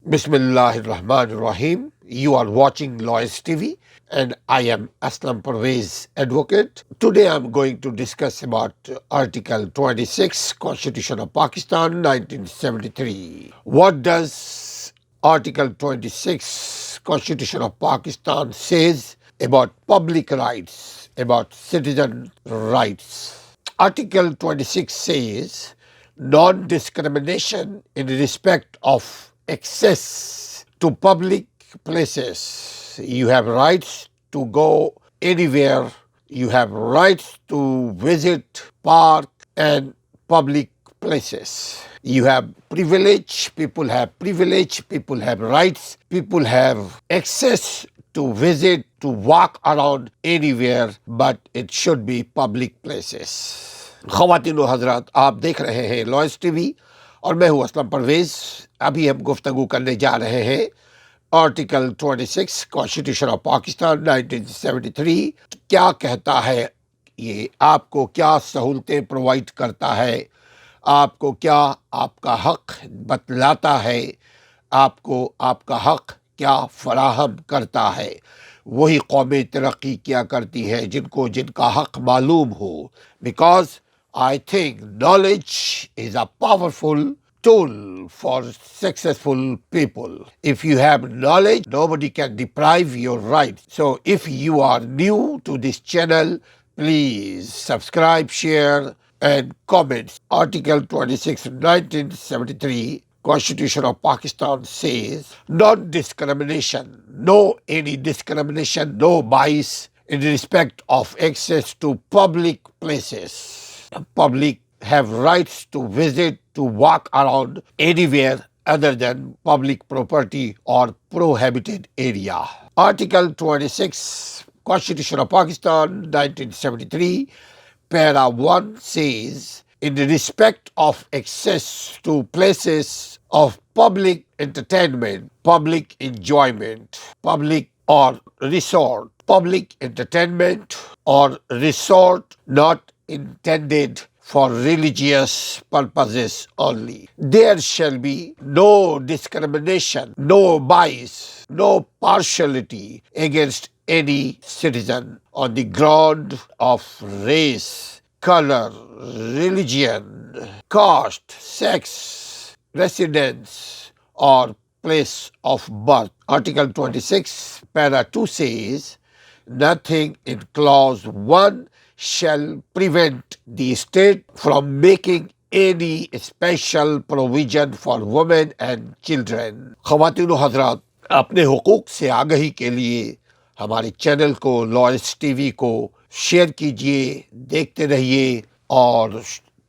Bismillah ar-Rahman ar-Rahim. You are watching Lawyers TV and I am Aslam Pervez, advocate. Today I am going to discuss about Article 26, Constitution of Pakistan, 1973. What does Article 26, Constitution of Pakistan says about public rights, about citizen rights? Article 26 says non-discrimination in respect of access to public places. You have rights to go anywhere. You have rights to visit park and public places. You have privilege. People have privilege. People have rights. People have access to visit, to walk around anywhere, but it should be public places. خواتین و حضرات، آپ دیکھ رہے ہیں لائز T V اور میں ہوں اسلم پرویز. ابھی ہم گفتگو کرنے جا رہے ہیں آرٹیکل 26 کانسٹیٹیوشن آف پاکستان 1973. کیا کہتا ہے یہ؟ آپ کو کیا سہولتیں پرووائڈ کرتا ہے؟ آپ کو کیا آپ کا حق بتلاتا ہے؟ آپ کو آپ کا حق کیا فراہم کرتا ہے؟ وہی قومیں ترقی کیا کرتی ہیں جن کا حق معلوم ہو. Because I think knowledge is a powerful tool for successful people. If you have knowledge, nobody can deprive your rights. So if you are new to this channel, please subscribe, share and comment. Article 26, 1973 Constitution of Pakistan says non-discrimination, no any discrimination, no bias in respect of access to public places. Public have rights to visit, to walk around anywhere other than public property or prohibited area. Article 26, Constitution of Pakistan, 1973, Para 1 says, in respect of access to places of public entertainment, public enjoyment, public or resort, public entertainment or resort not intended for religious purposes only. There shall be no discrimination, no bias, no partiality against any citizen on the ground of race, color, religion, caste, sex, residence, or place of birth. Article 26, Para 2 says, nothing in Clause 1 shall prevent the state from making any special provision for women and children. خواتین و حضرات، اپنے حقوق سے آگہی کے لیے ہمارے channel کو، لائز ٹی وی کو شیئر کیجئے، دیکھتے رہیے اور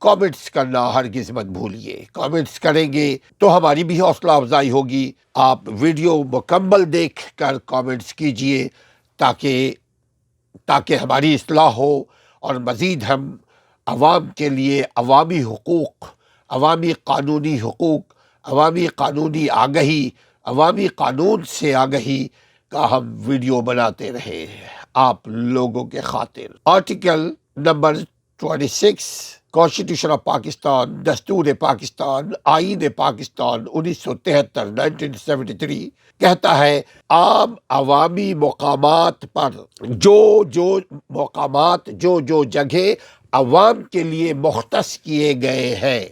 کامنٹس کرنا ہرگز مت بھولیے. کامنٹس کریں گے تو ہماری بھی حوصلہ افزائی ہوگی. آپ ویڈیو مکمل دیکھ کر کامنٹس کیجئے تاکہ ہماری اصلاح ہو اور مزید ہم عوام کے لیے عوامی حقوق، عوامی قانونی حقوق، عوامی قانونی آگہی، عوامی قانون سے آگہی کا ہم ویڈیو بناتے رہیں آپ لوگوں کے خاطر. Article number 26 constitution of Pakistan, دستور پاکستان، آئین پاکستان 1973 1973 کہتا ہے عام عوامی مقامات پر جو مقامات، جو جگہ عوام کے لیے مختص کیے گئے ہیں،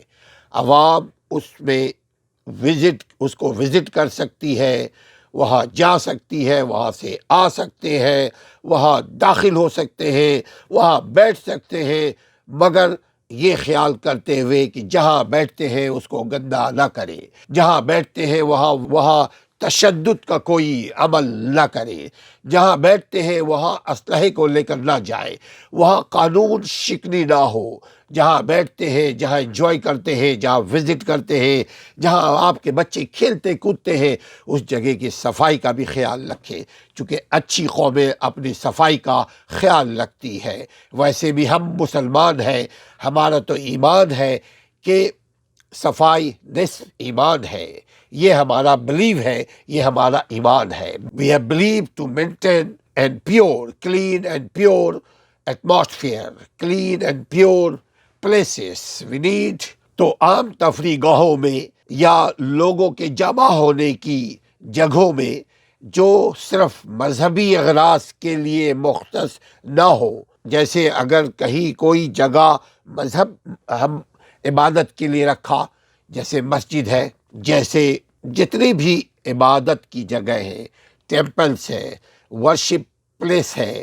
عوام اس کو وزٹ کر سکتی ہے، وہاں جا سکتی ہے، وہاں سے آ سکتے ہیں، وہاں داخل ہو سکتے ہیں، وہاں بیٹھ سکتے ہیں، مگر یہ خیال کرتے ہوئے کہ جہاں بیٹھتے ہیں اس کو گندہ نہ کرے، جہاں بیٹھتے ہیں وہاں تشدد کا کوئی عمل نہ کرے، جہاں بیٹھتے ہیں وہاں اسلحے کو لے کر نہ جائے، وہاں قانون شکنی نہ ہو، جہاں بیٹھتے ہیں، جہاں انجوائے کرتے ہیں، جہاں وزٹ کرتے ہیں، جہاں آپ کے بچے کھیلتے کودتے ہیں، اس جگہ کی صفائی کا بھی خیال رکھیں. چونکہ اچھی قومیں اپنی صفائی کا خیال رکھتی ہے. ویسے بھی ہم مسلمان ہیں، ہمارا تو ایمان ہے کہ صفائی نصف ایمان ہے. یہ ہمارا بلیو ہے، یہ ہمارا ایمان ہے. We have believed to maintain and pure, clean and pure atmosphere, clean and pure places. We need تو عام تفریح گاہوں میں یا لوگوں کے جمع ہونے کی جگہوں میں جو صرف مذہبی اغراض کے لیے مختص نہ ہو. جیسے اگر کہیں کوئی جگہ مذہب ہم عبادت کے لیے رکھا، جیسے مسجد ہے، جیسے جتنی بھی عبادت کی جگہ ہیں، ٹیمپلز ہے، ورشپ پلیس ہے،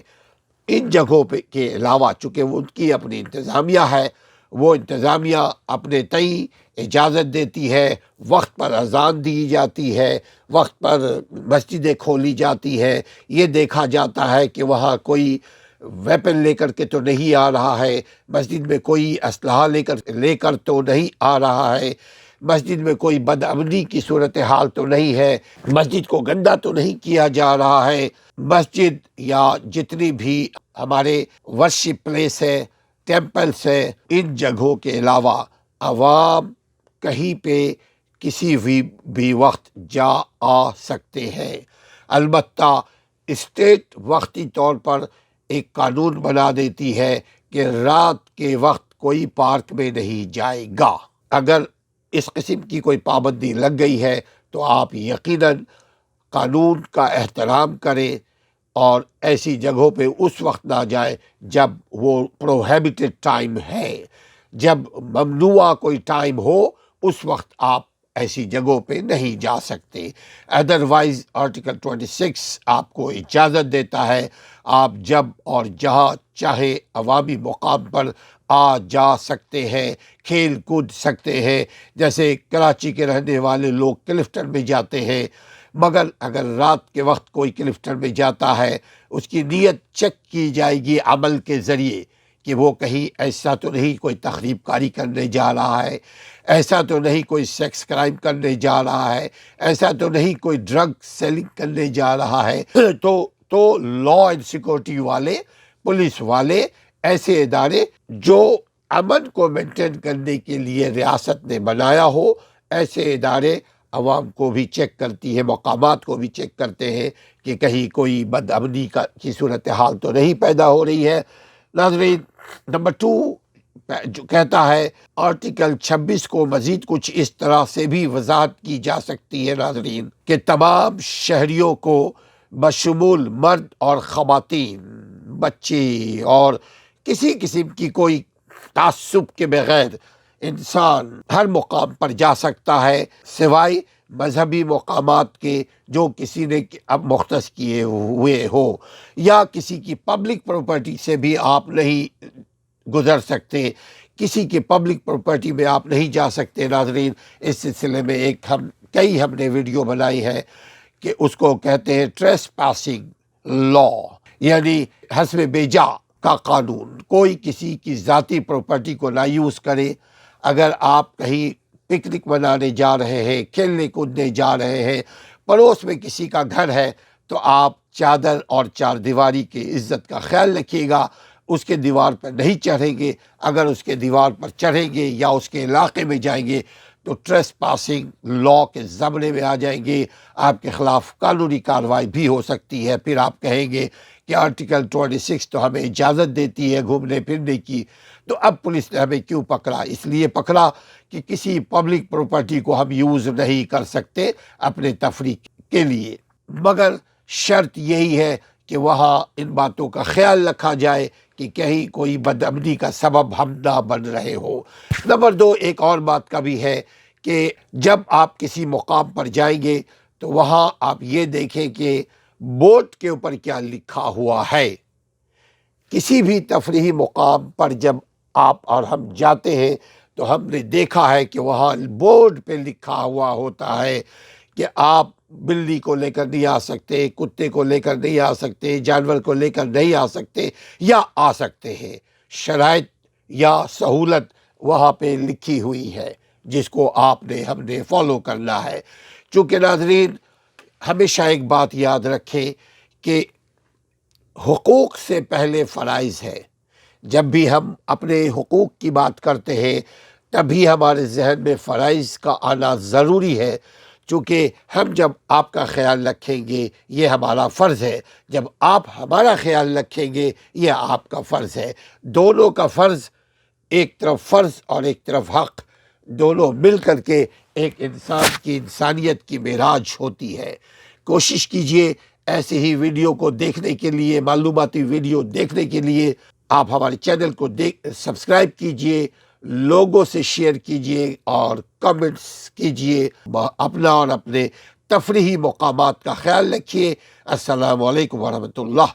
ان جگہوں پہ کے علاوہ چونکہ وہ ان کی اپنی انتظامیہ ہے، وہ انتظامیہ اپنے تئیں اجازت دیتی ہے، وقت پر اذان دی جاتی ہے، وقت پر مسجدیں کھولی جاتی ہے، یہ دیکھا جاتا ہے کہ وہاں کوئی ویپن لے کر کے تو نہیں آ رہا ہے، مسجد میں کوئی اسلحہ لے کر تو نہیں آ رہا ہے، مسجد میں کوئی بدامنی کی صورتحال تو نہیں ہے، مسجد کو گندا تو نہیں کیا جا رہا ہے. مسجد یا جتنی بھی ہمارے ورشپ پلیس ہے، ٹیمپلز ہے، ان جگہوں کے علاوہ عوام کہیں پہ کسی بھی وقت جا آ سکتے ہیں. البتہ اسٹیٹ وقتی طور پر ایک قانون بنا دیتی ہے کہ رات کے وقت کوئی پارک میں نہیں جائے گا. اگر اس قسم کی کوئی پابندی لگ گئی ہے تو آپ یقیناً قانون کا احترام کریں اور ایسی جگہوں پہ اس وقت نہ جائیں جب وہ پروہیبٹڈ ٹائم ہے. جب ممنوع کوئی ٹائم ہو اس وقت آپ ایسی جگہوں پہ نہیں جا سکتے. ادروائز آرٹیکل 26 آپ کو اجازت دیتا ہے آپ جب اور جہاں چاہے عوامی مقام پر آ جا سکتے ہیں، کھیل کود سکتے ہیں. جیسے کراچی کے رہنے والے لوگ کلفٹن میں جاتے ہیں، مگر اگر رات کے وقت کوئی کلفٹن میں جاتا ہے، اس کی نیت چیک کی جائے گی عمل کے ذریعے کہ وہ کہیں ایسا تو نہیں کوئی تخریب کاری کرنے جا رہا ہے، ایسا تو نہیں کوئی سیکس کرائم کرنے جا رہا ہے، ایسا تو نہیں کوئی ڈرگ سیلنگ کرنے جا رہا ہے. تو لا اینڈ سیکورٹی والے، پولیس والے، ایسے ادارے جو امن کو مینٹین کرنے کے لیے ریاست نے بنایا ہو، ایسے ادارے عوام کو بھی چیک کرتی ہے، مقامات کو بھی چیک کرتے ہیں کہ کہیں کوئی بدامنی کی صورتحال تو نہیں پیدا ہو رہی ہے. ناظرین، نمبر 2 جو کہتا ہے آرٹیکل 26 کو مزید کچھ اس طرح سے بھی وضاحت کی جا سکتی ہے ناظرین کہ تمام شہریوں کو بشمول مرد اور خواتین، بچے اور کسی قسم کی کوئی تعصب کے بغیر انسان ہر مقام پر جا سکتا ہے، سوائے مذہبی مقامات کے جو کسی نے اب مختص کیے ہوئے ہو، یا کسی کی پبلک پراپرٹی سے بھی آپ نہیں گزر سکتے، کسی کی پبلک پراپرٹی میں آپ نہیں جا سکتے. ناظرین، اس سلسلے میں ہم نے ویڈیو بنائی ہے کہ اس کو کہتے ہیں ٹریس پاسنگ لا، یعنی حسب بیجا کا قانون. کوئی کسی کی ذاتی پراپرٹی کو نہ یوز کرے. اگر آپ کہیں پکنک منانے جا رہے ہیں، کھیلنے کودنے جا رہے ہیں، پڑوس میں کسی کا گھر ہے، تو آپ چادر اور چار دیواری کی عزت کا خیال رکھیے گا. اس کے دیوار پر نہیں چڑھیں گے. اگر اس کے دیوار پر چڑھیں گے یا اس کے علاقے میں جائیں گے تو ٹریس پاسنگ لا کے زمرے میں آ جائیں گے. آپ کے خلاف قانونی کارروائی بھی ہو سکتی ہے. پھر آپ کہیں گے کہ آرٹیکل 26 تو ہمیں اجازت دیتی ہے گھومنے پھرنے کی، تو اب پولیس نے ہمیں کیوں پکڑا؟ اس لیے پکڑا کہ کسی پبلک پراپرٹی کو ہم یوز نہیں کر سکتے اپنے تفریح کے لیے، مگر شرط یہی ہے کہ وہاں ان باتوں کا خیال رکھا جائے کہ کہیں کوئی بدامنی کا سبب ہم نہ بن رہے ہو. نمبر 2، ایک اور بات کا بھی ہے کہ جب آپ کسی مقام پر جائیں گے تو وہاں آپ یہ دیکھیں کہ بورڈ کے اوپر کیا لکھا ہوا ہے. کسی بھی تفریحی مقام پر جب آپ اور ہم جاتے ہیں تو ہم نے دیکھا ہے کہ وہاں بورڈ پہ لکھا ہوا ہوتا ہے کہ آپ بلی کو لے کر نہیں آ سکتے، کتے کو لے کر نہیں آ سکتے، جانور کو لے کر نہیں آ سکتے، یا آ سکتے ہیں. شرائط یا سہولت وہاں پہ لکھی ہوئی ہے جس کو ہم نے فالو کرنا ہے. چونکہ ناظرین، ہمیشہ ایک بات یاد رکھیں کہ حقوق سے پہلے فرائض ہے. جب بھی ہم اپنے حقوق کی بات کرتے ہیں تبھی ہمارے ذہن میں فرائض کا آنا ضروری ہے، چونکہ ہم جب آپ کا خیال رکھیں گے یہ ہمارا فرض ہے، جب آپ ہمارا خیال رکھیں گے یہ آپ کا فرض ہے. دونوں کا فرض، ایک طرف فرض اور ایک طرف حق، دونوں مل کر کے ایک انسان کی انسانیت کی معراج ہوتی ہے۔ کوشش کیجئے ایسے ہی ویڈیو کو دیکھنے کے لیے، معلوماتی ویڈیو دیکھنے کے لیے آپ ہمارے چینل کو سبسکرائب کیجئے، لوگوں سے شیئر کیجئے اور کمنٹس کیجئے۔ اپنا اور اپنے تفریحی مقامات کا خیال رکھیے۔ السلام علیکم ورحمۃ اللہ۔